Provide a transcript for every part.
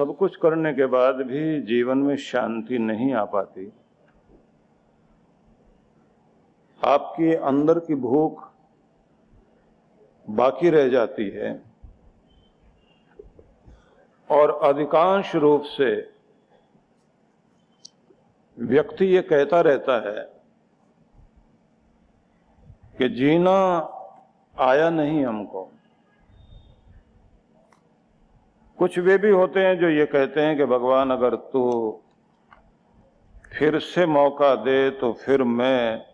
सब कुछ करने के बाद भी जीवन में शांति नहीं आ पाती, आपकी अंदर की भूख बाकी रह जाती है और अधिकांश रूप से व्यक्ति ये कहता रहता है कि जीना आया नहीं हमको। कुछ वे भी होते हैं जो ये कहते हैं कि भगवान अगर तू फिर से मौका दे तो फिर मैं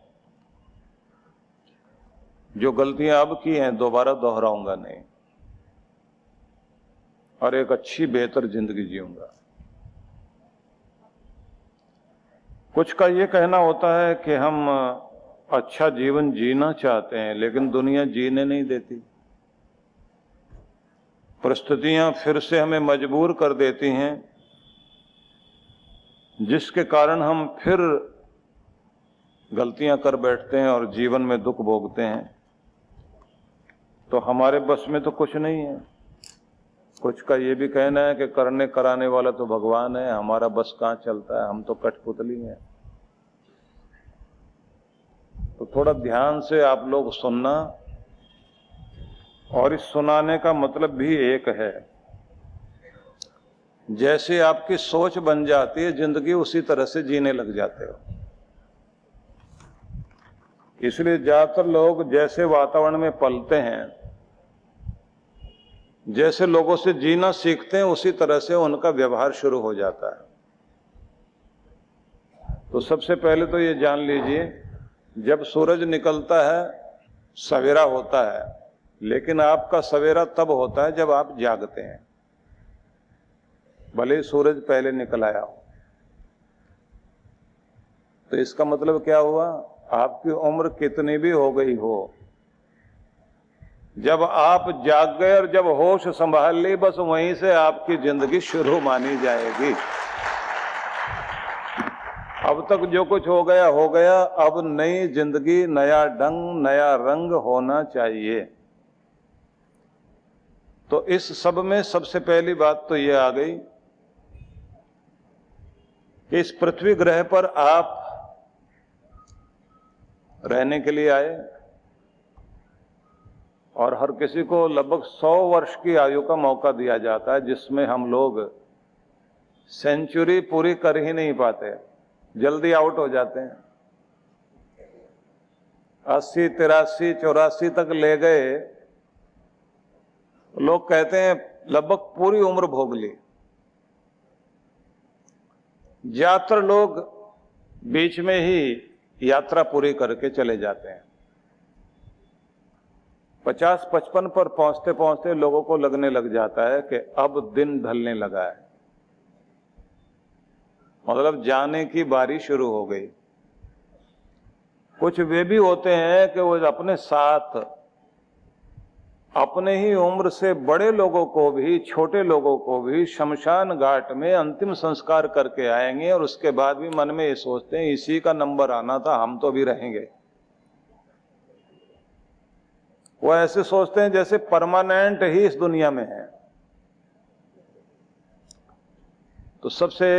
जो गलतियां अब की हैं दोबारा दोहराऊंगा नहीं और एक अच्छी बेहतर जिंदगी जीऊंगा। कुछ का ये कहना होता है कि हम अच्छा जीवन जीना चाहते हैं लेकिन दुनिया जीने नहीं देती, परिस्थितियां फिर से हमें मजबूर कर देती हैं जिसके कारण हम फिर गलतियां कर बैठते हैं और जीवन में दुख भोगते हैं। तो हमारे बस में तो कुछ नहीं है। कुछ का ये भी कहना है कि करने कराने वाला तो भगवान है, हमारा बस कहाँ चलता है, हम तो कठपुतली हैं। तो थोड़ा ध्यान से आप लोग सुनना, और इस सुनाने का मतलब भी एक है। जैसे आपकी सोच बन जाती है जिंदगी उसी तरह से जीने लग जाते हो। इसलिए ज्यादातर लोग जैसे वातावरण में पलते हैं, जैसे लोगों से जीना सीखते हैं, उसी तरह से उनका व्यवहार शुरू हो जाता है। तो सबसे पहले तो ये जान लीजिए, जब सूरज निकलता है सवेरा होता है, लेकिन आपका सवेरा तब होता है जब आप जागते हैं, भले ही सूरज पहले निकल आया हो। तो इसका मतलब क्या हुआ, आपकी उम्र कितनी भी हो गई हो, जब आप जाग गए और जब होश संभाल ली, बस वहीं से आपकी जिंदगी शुरू मानी जाएगी। अब तक जो कुछ हो गया हो गया, अब नई जिंदगी, नया ढंग, नया रंग होना चाहिए। तो इस सब में सबसे पहली बात तो ये आ गई कि इस पृथ्वी ग्रह पर आप रहने के लिए आए और हर किसी को लगभग 100 वर्ष की आयु का मौका दिया जाता है, जिसमें हम लोग सेंचुरी पूरी कर ही नहीं पाते, जल्दी आउट हो जाते हैं। 80, 83, 84 तक ले गए, लोग कहते हैं लगभग पूरी उम्र भोग ली। ज्यादातर लोग बीच में ही यात्रा पूरी करके चले जाते हैं। 50-55 पर पहुंचते पहुंचते लोगों को लगने लग जाता है कि अब दिन ढलने लगा है, मतलब जाने की बारी शुरू हो गई। कुछ वे भी होते हैं कि वो अपने साथ अपने ही उम्र से बड़े लोगों को भी, छोटे लोगों को भी शमशान घाट में अंतिम संस्कार करके आएंगे और उसके बाद भी मन में ये सोचते हैं इसी का नंबर आना था, हम तो भी रहेंगे। वो ऐसे सोचते हैं जैसे परमानेंट ही इस दुनिया में है। तो सबसे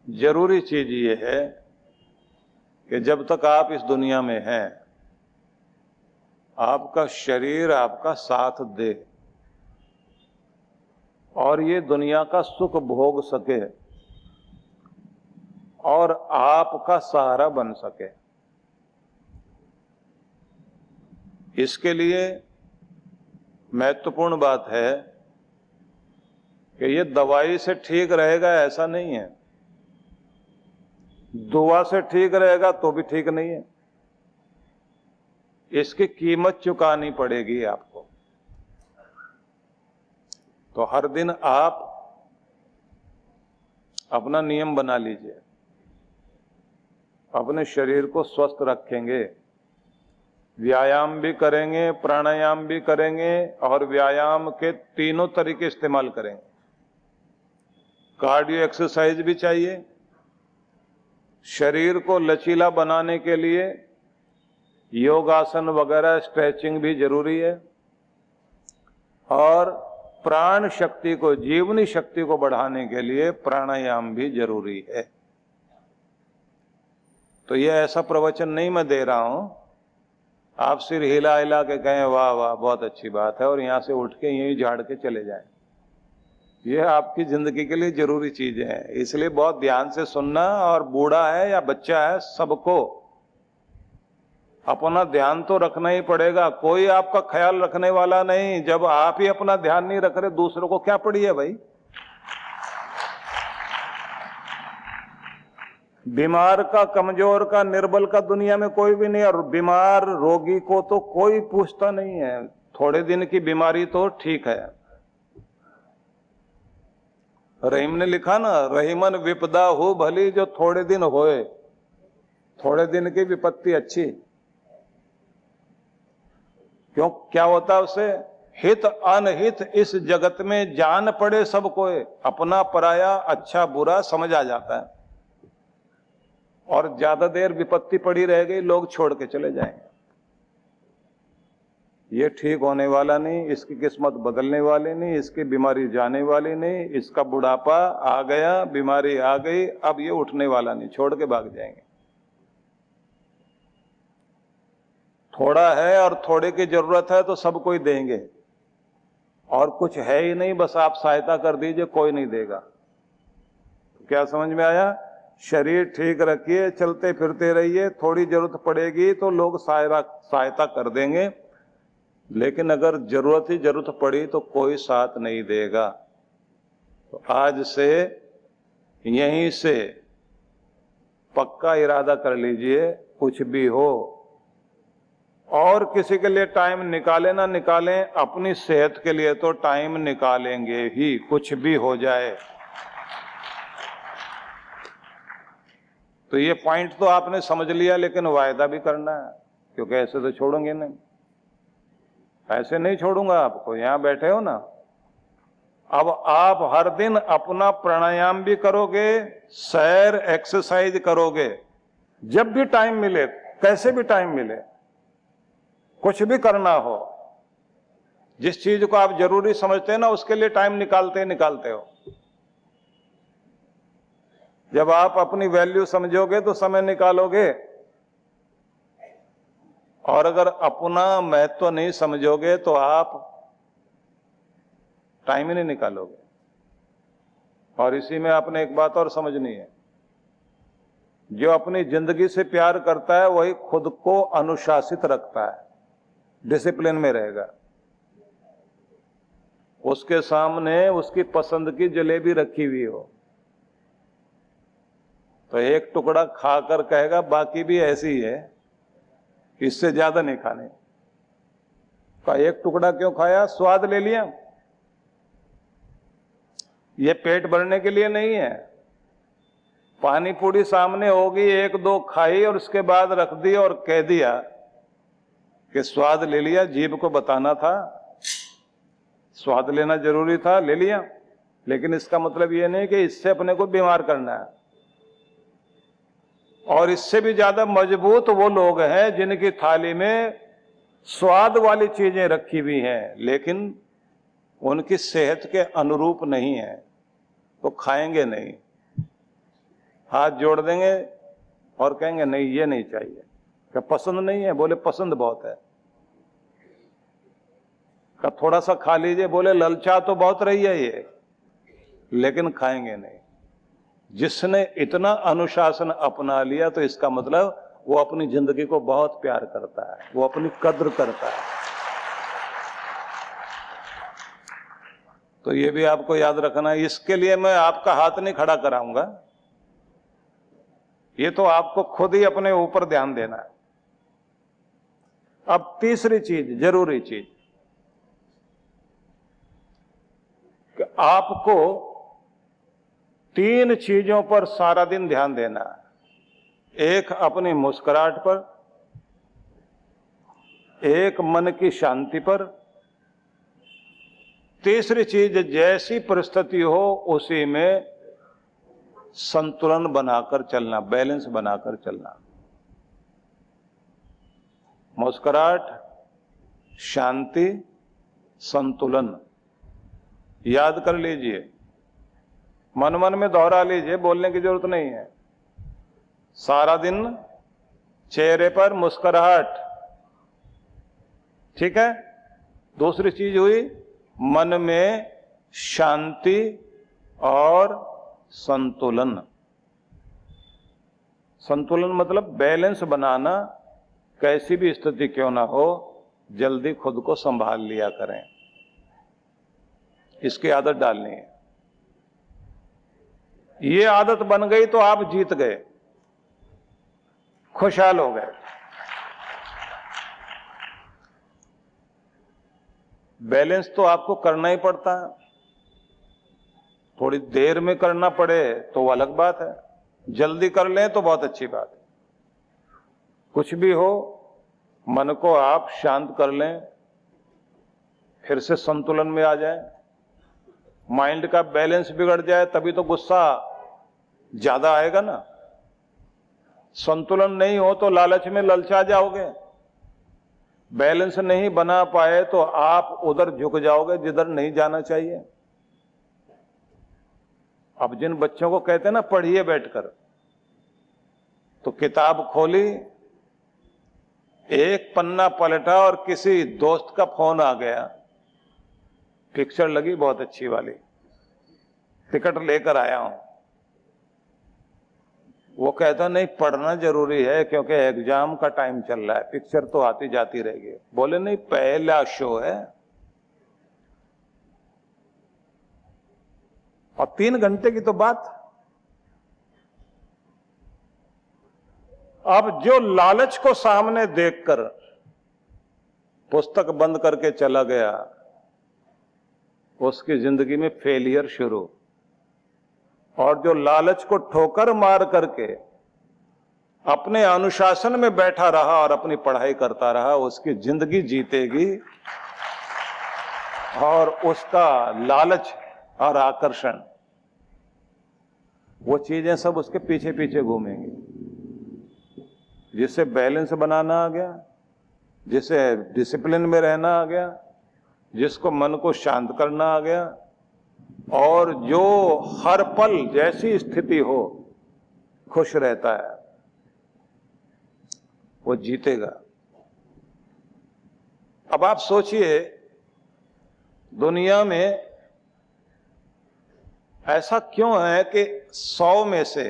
जरूरी चीज ये है कि जब तक आप इस दुनिया में हैं, आपका शरीर आपका साथ दे और ये दुनिया का सुख भोग सके और आपका सहारा बन सके। इसके लिए महत्वपूर्ण बात है कि ये दवाई से ठीक रहेगा ऐसा नहीं है, दुआ से ठीक रहेगा तो भी ठीक नहीं है, इसकी कीमत चुकानी पड़ेगी आपको। तो हर दिन आप अपना नियम बना लीजिए, अपने शरीर को स्वस्थ रखेंगे, व्यायाम भी करेंगे, प्राणायाम भी करेंगे और व्यायाम के तीनों तरीके इस्तेमाल करेंगे। कार्डियो एक्सरसाइज भी चाहिए, शरीर को लचीला बनाने के लिए योगासन वगैरह स्ट्रेचिंग भी जरूरी है, और प्राण शक्ति को, जीवनी शक्ति को बढ़ाने के लिए प्राणायाम भी जरूरी है। तो ये ऐसा प्रवचन नहीं मैं दे रहा हूं, आप सिर हिला हिला के कहें वाह वाह बहुत अच्छी बात है और यहां से उठ के यहीं झाड़ के चले जाएं। ये आपकी जिंदगी के लिए जरूरी चीजें हैं, इसलिए बहुत ध्यान से सुनना। और बूढ़ा है या बच्चा है, सबको अपना ध्यान तो रखना ही पड़ेगा। कोई आपका ख्याल रखने वाला नहीं। जब आप ही अपना ध्यान नहीं रख रहे, दूसरों को क्या पड़ी है भाई। बीमार का, कमजोर का, निर्बल का दुनिया में कोई भी नहीं। और बीमार रोगी को तो कोई पूछता नहीं है। थोड़े दिन की बीमारी तो ठीक है। रहीम ने लिखा ना, रहीमन विपदा हो भली जो थोड़े दिन होए। थोड़े दिन की विपत्ति अच्छी। क्यों, क्या होता है उससे? हित अनहित इस जगत में जान पड़े सबको। अपना पराया, अच्छा बुरा समझ आ जाता है। और ज्यादा देर विपत्ति पड़ी रह गई, लोग छोड़ के चले जाएंगे। ये ठीक होने वाला नहीं, इसकी किस्मत बदलने वाली नहीं, इसकी बीमारी जाने वाली नहीं, इसका बुढ़ापा आ गया, बीमारी आ गई, अब ये उठने वाला नहीं, छोड़ के भाग जाएंगे। थोड़ा है और थोड़े की जरूरत है तो सब कोई देंगे, और कुछ है ही नहीं, बस आप सहायता कर दीजिए, कोई नहीं देगा। तो क्या समझ में आया? शरीर ठीक रखिए, चलते फिरते रहिए, थोड़ी जरूरत पड़ेगी तो लोग सहायता कर देंगे, लेकिन अगर जरूरत ही जरूरत पड़ी तो कोई साथ नहीं देगा। तो आज से, यहीं से पक्का इरादा कर लीजिए, कुछ भी हो, और किसी के लिए टाइम निकालें ना निकालें, अपनी सेहत के लिए तो टाइम निकालेंगे ही, कुछ भी हो जाए। तो ये पॉइंट तो आपने समझ लिया, लेकिन वायदा भी करना है, क्योंकि ऐसे तो छोड़ेंगे नहीं। ऐसे नहीं छोड़ूंगा आपको, यहां बैठे हो ना। अब आप हर दिन अपना प्राणायाम भी करोगे, सैर एक्सरसाइज करोगे, जब भी टाइम मिले, कैसे भी टाइम मिले, कुछ भी करना हो, जिस चीज को आप जरूरी समझते हैं ना, उसके लिए टाइम निकालते हो। जब आप अपनी वैल्यू समझोगे तो समय निकालोगे, और अगर अपना महत्व नहीं समझोगे तो आप टाइम ही नहीं निकालोगे। और इसी में आपने एक बात और समझनी है, जो अपनी जिंदगी से प्यार करता है वही खुद को अनुशासित रखता है, डिसिप्लिन में रहेगा। उसके सामने उसकी पसंद की जलेबी रखी हुई हो तो एक टुकड़ा खाकर कहेगा बाकी भी ऐसी ही है, इससे ज्यादा नहीं खाने का। एक टुकड़ा क्यों खाया? स्वाद ले लिया। ये पेट भरने के लिए नहीं है। पानी पूरी सामने होगी, एक दो खाई और उसके बाद रख दी और कह दिया कि स्वाद ले लिया। जीभ को बताना था, स्वाद लेना जरूरी था, ले लिया, लेकिन इसका मतलब ये नहीं कि इससे अपने को बीमार करना है। और इससे भी ज्यादा मजबूत वो लोग हैं जिनकी थाली में स्वाद वाली चीजें रखी हुई हैं, लेकिन उनकी सेहत के अनुरूप नहीं है, तो खाएंगे नहीं, हाथ जोड़ देंगे और कहेंगे नहीं ये नहीं चाहिए। क्या पसंद नहीं है? बोले पसंद बहुत है। क्या थोड़ा सा खा लीजिए? बोले ललचा तो बहुत रही है ये, लेकिन खाएंगे नहीं। जिसने इतना अनुशासन अपना लिया तो इसका मतलब वो अपनी जिंदगी को बहुत प्यार करता है, वो अपनी कद्र करता है। तो ये भी आपको याद रखना है। इसके लिए मैं आपका हाथ नहीं खड़ा कराऊंगा, ये तो आपको खुद ही अपने ऊपर ध्यान देना है। अब तीसरी चीज, जरूरी चीज, कि आपको 3 चीजों पर सारा दिन ध्यान देना है। एक अपनी मुस्कुराहट पर, एक मन की शांति पर, तीसरी चीज जैसी परिस्थिति हो उसी में संतुलन बनाकर चलना, बैलेंस बनाकर चलना। मुस्कुराहट, शांति, संतुलन, याद कर लीजिए, मन मन में दोहरा लीजिए, बोलने की जरूरत नहीं है। सारा दिन चेहरे पर मुस्कुराहट, ठीक है। दूसरी चीज हुई मन में शांति और संतुलन। संतुलन मतलब बैलेंस बनाना, कैसी भी स्थिति क्यों ना हो जल्दी खुद को संभाल लिया करें, इसकी आदत डालनी है। ये आदत बन गई तो आप जीत गए, खुशहाल हो गए। बैलेंस तो आपको करना ही पड़ता है, थोड़ी देर में करना पड़े तो वो अलग बात है, जल्दी कर लें तो बहुत अच्छी बात है। कुछ भी हो मन को आप शांत कर लें, फिर से संतुलन में आ जाए। माइंड का बैलेंस बिगड़ जाए तभी तो गुस्सा ज्यादा आएगा ना। संतुलन नहीं हो तो लालच में ललचा जाओगे, बैलेंस नहीं बना पाए तो आप उधर झुक जाओगे जिधर नहीं जाना चाहिए। अब जिन बच्चों को कहते हैं ना पढ़िए बैठकर, तो किताब खोली, एक पन्ना पलटा और किसी दोस्त का फोन आ गया, पिक्चर लगी बहुत अच्छी वाली, टिकट लेकर आया हूं। वो कहता नहीं पढ़ना जरूरी है क्योंकि एग्जाम का टाइम चल रहा है, पिक्चर तो आती जाती रहेगी। बोले नहीं पहला शो है और 3 घंटे की तो बात। अब जो लालच को सामने देखकर पुस्तक बंद करके चला गया, उसकी जिंदगी में फेलियर शुरू। और जो लालच को ठोकर मार करके अपने अनुशासन में बैठा रहा और अपनी पढ़ाई करता रहा, उसकी जिंदगी जीतेगी और उसका लालच और आकर्षण, वो चीजें सब उसके पीछे पीछे घूमेंगी। जिसे बैलेंस बनाना आ गया, जिसे डिसिप्लिन में रहना आ गया, जिसको मन को शांत करना आ गया, और जो हर पल जैसी स्थिति हो खुश रहता है, वो जीतेगा। अब आप सोचिए दुनिया में ऐसा क्यों है कि 100 में से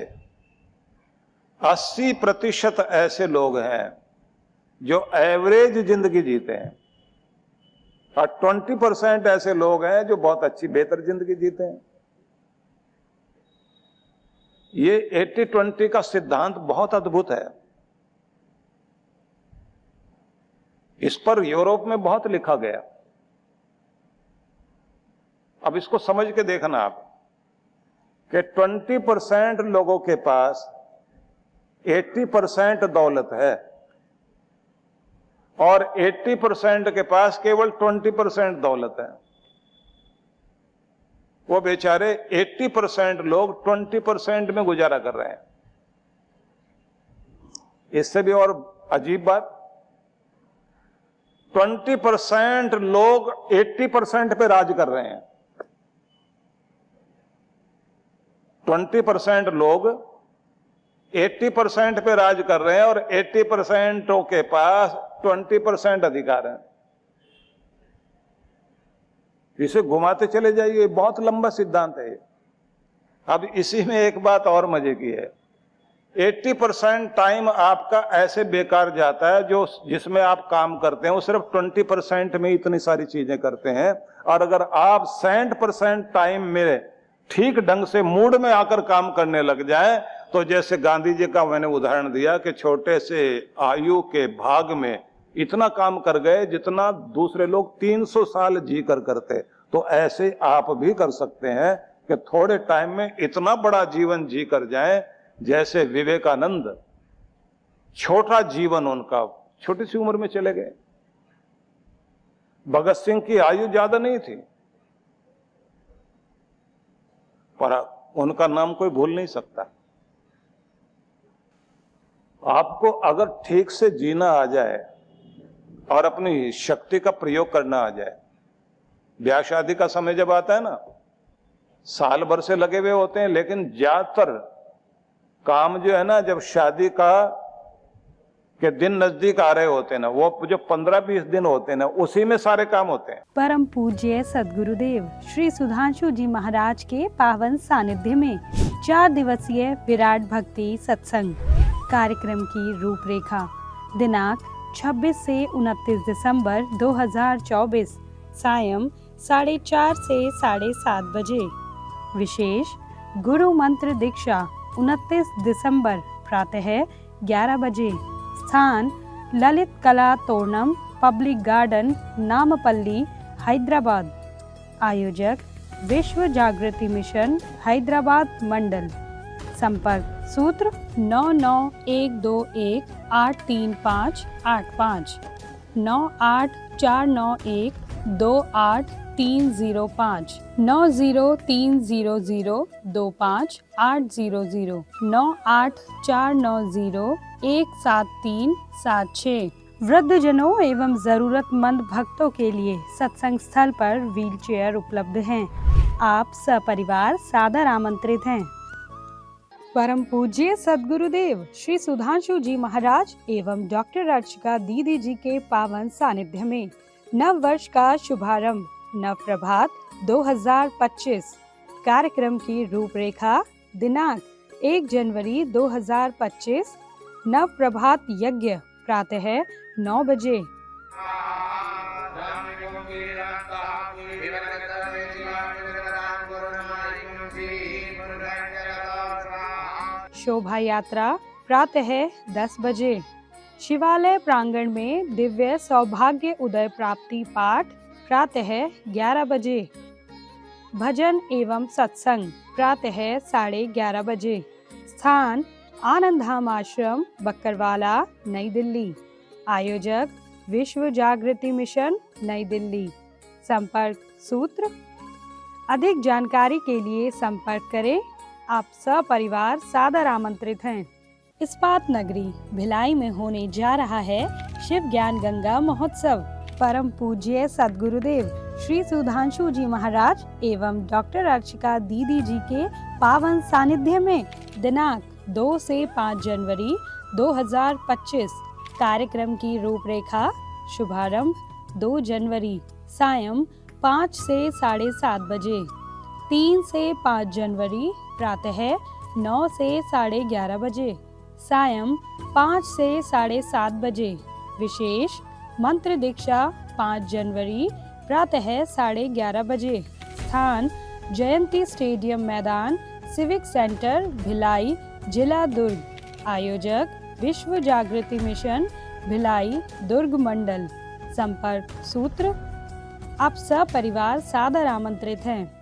80% ऐसे लोग हैं जो एवरेज जिंदगी जीते हैं और 20% ऐसे लोग हैं जो बहुत अच्छी बेहतर जिंदगी जीते हैं। ये 80-20 का सिद्धांत बहुत अद्भुत है। इस पर यूरोप में बहुत लिखा गया। अब इसको समझ के देखना आप कि 20% लोगों के पास 80% दौलत है और 80% के पास केवल 20% दौलत है। वो बेचारे 80% लोग 20% में गुजारा कर रहे हैं। इससे भी और अजीब बात, 20% लोग 80% पे राज कर रहे हैं। 20% लोग 80% पे राज कर रहे हैं और 80% के पास 20% अधिकार है। इसे घुमाते चले जाइए, बहुत लंबा सिद्धांत है। अब इसी में एक बात और मजे की है, 80% टाइम आपका ऐसे बेकार जाता है जो जिसमें आप काम करते हैं वो सिर्फ 20% में इतनी सारी चीजें करते हैं। और अगर आप 60% टाइम में ठीक ढंग से मूड में आकर काम करने लग जाएं, तो जैसे गांधी जी का मैंने उदाहरण दिया कि छोटे से आयु के भाग में इतना काम कर गए जितना दूसरे लोग 300 साल जी कर करते, तो ऐसे आप भी कर सकते हैं कि थोड़े टाइम में इतना बड़ा जीवन जी कर जाएं जैसे विवेकानंद, छोटा जीवन उनका, छोटी सी उम्र में चले गए। भगत सिंह की आयु ज्यादा नहीं थी पर उनका नाम कोई भूल नहीं सकता। आपको अगर ठीक से जीना आ जाए और अपनी शक्ति का प्रयोग करना आ जाए ब्याह शादी का समय जब आता है ना, साल भर से लगे हुए होते हैं, लेकिन ज्यादातर काम जो है ना, जब शादी का के दिन नजदीक आ रहे होते हैं ना, वो जो 15-20 दिन होते हैं ना, उसी में सारे काम होते हैं। परम पूज्य सद्गुरुदेव श्री सुधांशु जी महाराज के पावन सानिध्य में 4 दिवसीय विराट भक्ति सत्संग कार्यक्रम की रूपरेखा दिनांक 26 से 29 दिसंबर 2024 सायं 4:30 से 7:30 बजे। विशेष गुरु मंत्र दीक्षा 29 दिसंबर प्रातः 11 बजे। स्थान ललित कला तोरणम पब्लिक गार्डन नामपल्ली हैदराबाद। आयोजक विश्व जागृति मिशन हैदराबाद मंडल। संपर्क सूत्र 9812183585 9849128305 9030025800 9849017376। वृद्धजनों एवं जरूरतमंद भक्तों के लिए सत्संग स्थल पर व्हीलचेयर उपलब्ध हैं। आप सपरिवार सादर आमंत्रित हैं। परम पूज्य सद्गुरुदेव श्री सुधांशु जी महाराज एवं डॉक्टर अर्चिका दीदी जी के पावन सानिध्य में नव वर्ष का शुभारंभ नव प्रभात 2025 कार्यक्रम की रूपरेखा दिनांक 1 जनवरी 2025 नव प्रभात यज्ञ प्रातः 9 बजे। शोभा यात्रा प्रातः 10 बजे। शिवालय प्रांगण में दिव्य सौभाग्य उदय प्राप्ति पाठ प्रातः 11 बजे। भजन एवं सत्संग प्रातः 11:30 बजे। स्थान आनंद धाम आश्रम बक्करवाला नई दिल्ली। आयोजक विश्व जागृति मिशन नई दिल्ली। संपर्क सूत्र। अधिक जानकारी के लिए संपर्क करें। आप सपरिवार सादर आमंत्रित हैं। इस्पात नगरी भिलाई में होने जा रहा है शिव ज्ञान गंगा महोत्सव। परम पूज्य सद्गुरुदेव श्री सुधांशु जी महाराज एवं डॉक्टर अर्चिका दीदी जी के पावन सानिध्य में दिनांक 2 से 5 जनवरी 2025 कार्यक्रम की रूपरेखा शुभारंभ 2 जनवरी सायं 5 से 7:30 बजे। 3 से 5 जनवरी प्रातः 9 से 11:30 बजे। सायं 5 से 7:30 बजे। विशेष मंत्र दीक्षा 5 जनवरी प्रातः 11:30 बजे। स्थान जयंती स्टेडियम मैदान सिविक सेंटर भिलाई जिला दुर्ग। आयोजक विश्व जागृति मिशन भिलाई दुर्ग मंडल। संपर्क सूत्र। आप सपरिवार सादर आमंत्रित हैं।